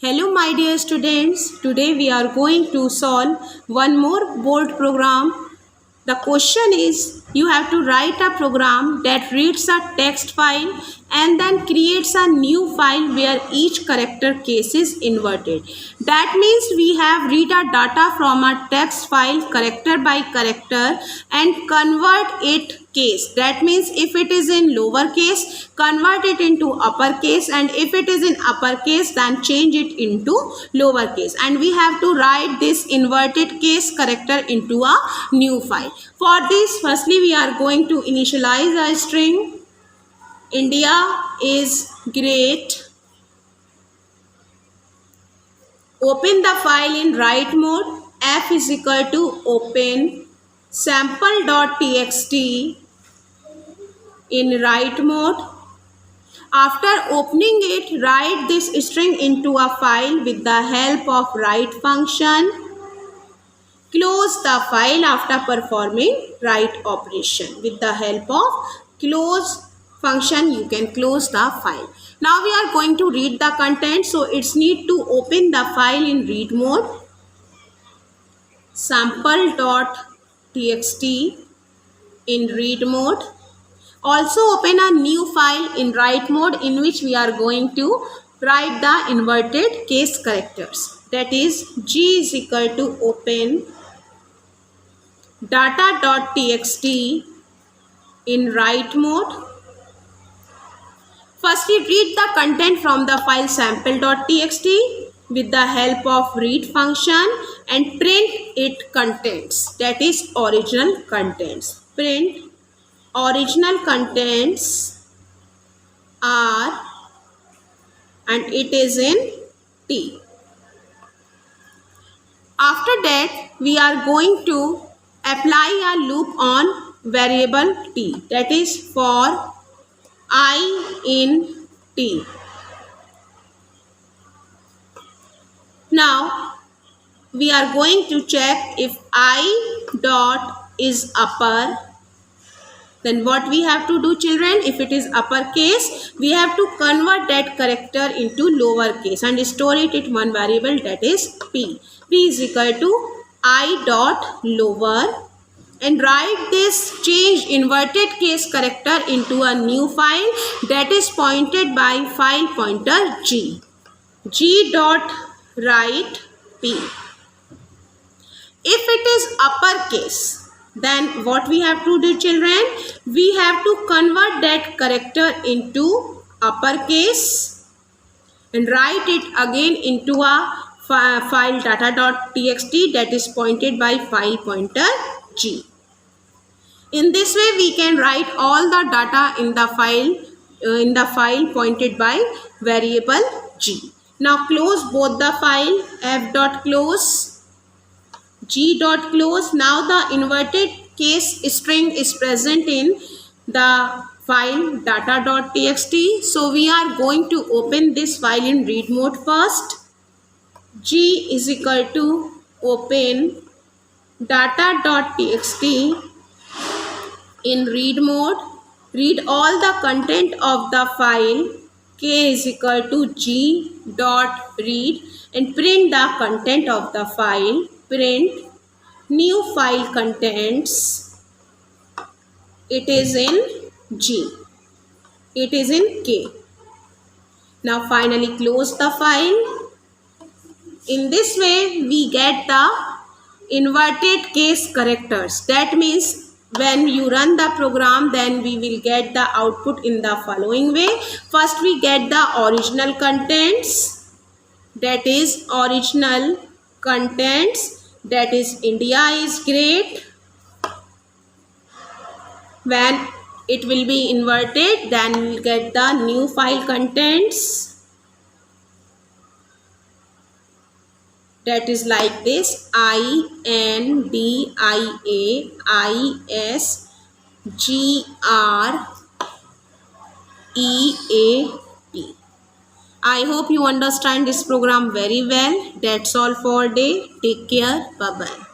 Hello my dear students, today we are going to solve one more board program. The question is, you have to write a program that reads a text file and then creates a new file where each character case is inverted. That means we have read a data from a text file character by character and convert it case. That means if it is in lowercase, convert it into uppercase, and if it is in uppercase, then change it into lowercase. And we have to write this inverted case character into a new file. For this, firstly we are going to initialize a string. India is great. Open the file in write mode. F is equal to open sample.txt in write mode. After opening it, write this string into a file with the help of write function. Close the file after performing write operation. With the help of close function, you can close the file. Now we are going to read the content, so it's need to open the file in read mode. Sample.txt in read mode. Also open a new file in write mode in which we are going to write the inverted case characters. That is, G is equal to open data.txt in write mode. Firstly, read the content from the file sample.txt with the help of read function and print it contents. That is original contents. Print original contents are, and it is in T. After that, we are going to apply a loop on variable T. That is for I in T. Now, we are going to check if I dot is upper. Then what we have to do, children? If it is uppercase, we have to convert that character into lowercase and store it in one variable, that is P. P is equal to I dot lower, and write this change inverted case character into a new file that is pointed by file pointer G. G dot write P. If it is uppercase, then what we have to do, children? We have to convert that character into uppercase and write it again into a file data.txt that is pointed by file pointer G. In this way, we can write all the data in the file pointed by variable G. Now close both the file. F.close, G.close. Now the inverted case string is present in the file data.txt. So we are going to open this file in read mode first. G is equal to open data.txt in read mode. Read all the content of the file. K is equal to G dot read and print the content of the file. Print new file contents. It is in G. It is in K. Now finally close the file. In this way, we get the inverted case characters. That means when you run the program, then we will get the output in the following way. First, we get the original contents. That is original contents. That is India is great. When it will be inverted, then we will get the new file contents. That is like this: INDIAISGREAT. I hope you understand this program very well. That's all for today. Take care. Bye-bye.